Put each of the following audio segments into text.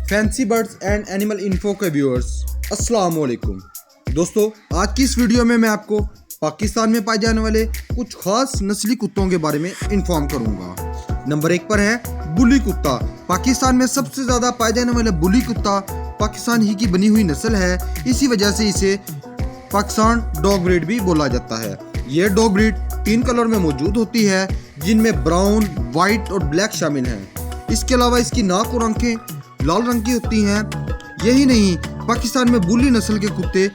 Fancy birds and animal info के viewers अस्सलाम वालेकुम। दोस्तों, आज की इस वीडियो में मैं आपको पाकिस्तान में पाए जाने वाले कुछ खास नस्ली कुत्तों के बारे में इन्फॉर्म करूंगा। नंबर 1 पर है बुली कुत्ता। पाकिस्तान में सबसे ज़्यादा पाए जाने वाले बुली कुत्ता पाकिस्तान ही की बनी हुई नस्ल है। इसी वजह से इसे पाकिस्तान डॉग ब्रीड भी बोला जाता है। ये डॉग ब्रीड 3 कलर में मौजूद होती है, जिनमें ब्राउन, वाइट और ब्लैक शामिल हैं। इसके अलावा इसकी नाक और आंखें लाल रंग की होती हैं। यही नहीं, पाकिस्तान में बुली नस्ल के कुत्ते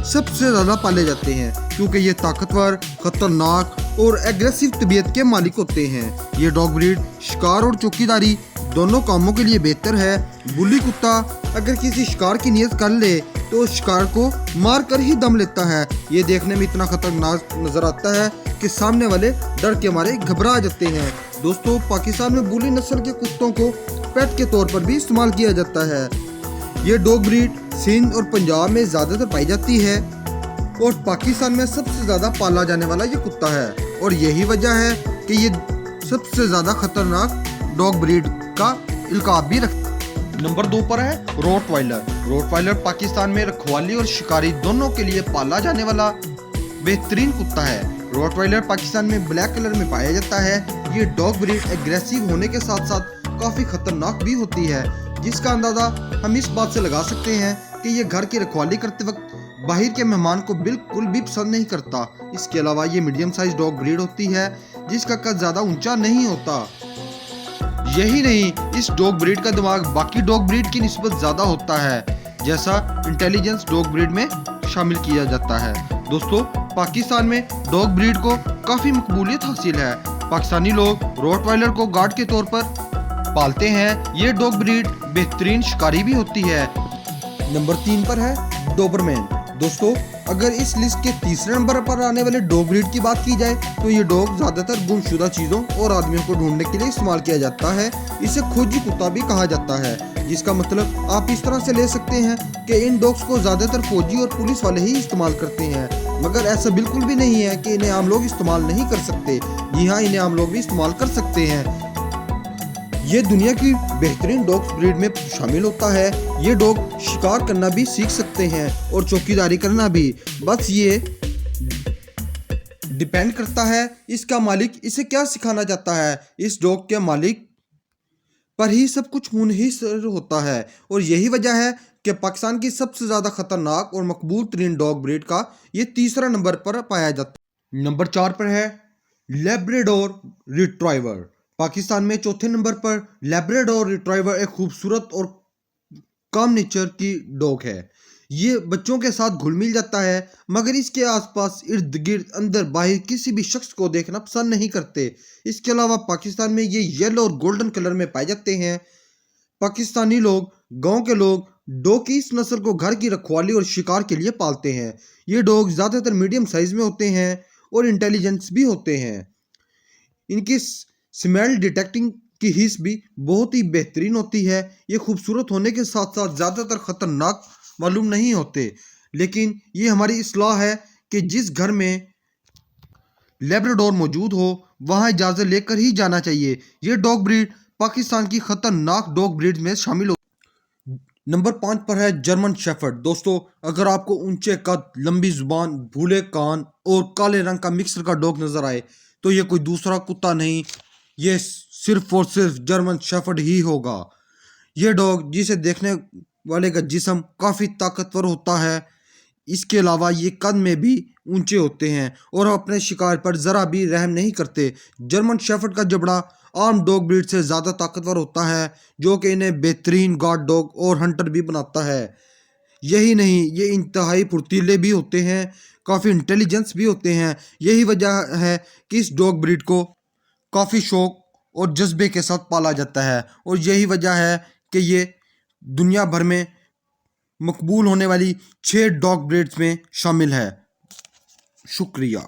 सबसे ज़्यादा पाले जाते हैं क्योंकि ये ताकतवर, खतरनाक और एग्रेसिव तबीयत के मालिक होते हैं। ये डॉग ब्रीड शिकार और चौकीदारी दोनों कामों के लिए बेहतर है। बुली कुत्ता अगर किसी शिकार की नियत कर ले तो शिकार को मार कर ही दम लेता है। ये देखने में इतना खतरनाक नजर आता है कि सामने वाले डर के मारे घबरा जाते हैं। दोस्तों, पाकिस्तान में बुली नस्ल के कुत्तों को पेट के तौर पर भी इस्तेमाल किया जाता है। ये डॉग ब्रीड सिंध और पंजाब में ज़्यादातर पाई जाती है और पाकिस्तान में सबसे ज़्यादा पाला जाने वाला ये कुत्ता है, और यही वजह है कि ये सबसे ज़्यादा खतरनाक डॉग ब्रीड का इल्काब भी रखता है। नंबर 2 पर है रोटवाइलर। रोटवाइलर पाकिस्तान में रखवाली और शिकारी दोनों के लिए पाला जाने वाला बेहतरीन कुत्ता है। रोटवाइलर पाकिस्तान में ब्लैक कलर में पाया जाता है। ये डॉग ब्रीड एग्रेसिव होने के साथ साथ काफ़ी खतरनाक भी होती है, जिसका अंदाज़ा हम इस बात से लगा सकते हैं कि ये घर की रखवाली करते वक्त बाहर के मेहमान को बिल्कुल भी पसंद नहीं करता। इसके अलावा ये मीडियम साइज डॉग ब्रीड होती है, जिसका कद ज़्यादा ऊंचा नहीं होता। यही नहीं, इस डॉग ब्रीड का दिमाग बाकी डॉग ब्रीड की निस्बत ज़्यादा होता है, जैसा इंटेलिजेंस डॉग ब्रीड में शामिल किया जाता है। दोस्तों, पाकिस्तान में डॉग ब्रीड को काफ़ी मकबूलियत हासिल है। पाकिस्तानी लोग रोटवाइलर को गार्ड के तौर पर पालते हैं। ये डॉग ब्रीड बेहतरीन शिकारी भी होती है। नंबर 3 पर है डोबरमैन। दोस्तों, अगर इस लिस्ट के तीसरे नंबर पर आने वाले डॉग ब्रीड की बात की जाए तो ये डॉग ज़्यादातर गुमशुदा चीज़ों और आदमियों को ढूंढने के लिए इस्तेमाल किया जाता है। इसे खोजी कुत्ता भी कहा जाता है, जिसका मतलब आप इस तरह से ले सकते हैं कि इन डॉग्स को ज़्यादातर फौजी और पुलिस वाले ही इस्तेमाल करते हैं, मगर ऐसा बिल्कुल भी नहीं है कि इन्हें आम लोग इस्तेमाल नहीं कर सकते। जी हाँ, इन्हें आम लोग भी इस्तेमाल कर सकते हैं। ये दुनिया की बेहतरीन डॉग्स ब्रीड में शामिल होता है। ये डॉग शिकार करना भी सीख सकते हैं और चौकीदारी करना भी। बस ये डिपेंड करता है इसका मालिक इसे क्या सिखाना चाहता है। इस डॉग के मालिक पर ही सब कुछ मुनहिसर होता है, और यही वजह है कि पाकिस्तान की सबसे ज़्यादा खतरनाक और मकबूल तरीन डॉग ब्रीड का ये तीसरा नंबर पर पाया जाता है। नंबर 4 पर है लैब्राडोर रिट्राइवर। पाकिस्तान में चौथे नंबर पर लैब्राडोर रिट्राइवर एक खूबसूरत और काम नेचर की डॉग है। ये बच्चों के साथ घुल मिल जाता है, मगर इसके आसपास इर्द गिर्द अंदर बाहर किसी भी शख्स को देखना पसंद नहीं करते। इसके अलावा पाकिस्तान में ये येलो और गोल्डन कलर में पाए जाते हैं। पाकिस्तानी लोग, गांव के लोग डॉग की इस नस्ल को घर की रखवाली और शिकार के लिए पालते हैं। ये डॉग ज़्यादातर मीडियम साइज में होते हैं और इंटेलिजेंस भी होते हैं। इनकी स्मेल डिटेक्टिंग की हिस्स भी बहुत ही बेहतरीन होती है। ये खूबसूरत होने के साथ साथ ज़्यादातर ख़तरनाक मालूम नहीं होते, लेकिन ये हमारी इस्लाह है कि जिस घर में लैब्राडोर मौजूद हो वहाँ इजाज़त लेकर ही जाना चाहिए। ये डॉग ब्रीड पाकिस्तान की ख़तरनाक डॉग ब्रीड में शामिल हो। नंबर 5 पर है जर्मन शेफर्ड। दोस्तों, अगर आपको ऊंचे कद, लंबी जुबान, भूले कान और काले रंग का मिक्सर का डॉग नज़र आए तो ये कोई दूसरा कुत्ता नहीं, ये सिर्फ और सिर्फ जर्मन शेफर्ड ही होगा। ये डॉग जिसे देखने वाले का जिस्म काफ़ी ताकतवर होता है, इसके अलावा ये कद में भी ऊंचे होते हैं और अपने शिकार पर ज़रा भी रहम नहीं करते। जर्मन शेफर्ड का जबड़ा आम डॉग ब्रीड से ज़्यादा ताकतवर होता है, जो कि इन्हें बेहतरीन गार्ड डॉग और हंटर भी बनाता है। यही नहीं, ये इंतहाई फुर्तीले भी होते हैं, काफ़ी इंटेलिजेंस भी होते हैं। यही वजह है कि इस डॉग ब्रीड को काफ़ी शौक और जज्बे के साथ पाला जाता है, और यही वजह है कि ये दुनिया भर में मकबूल होने वाली 6 डॉग ब्रीड्स में शामिल है। शुक्रिया।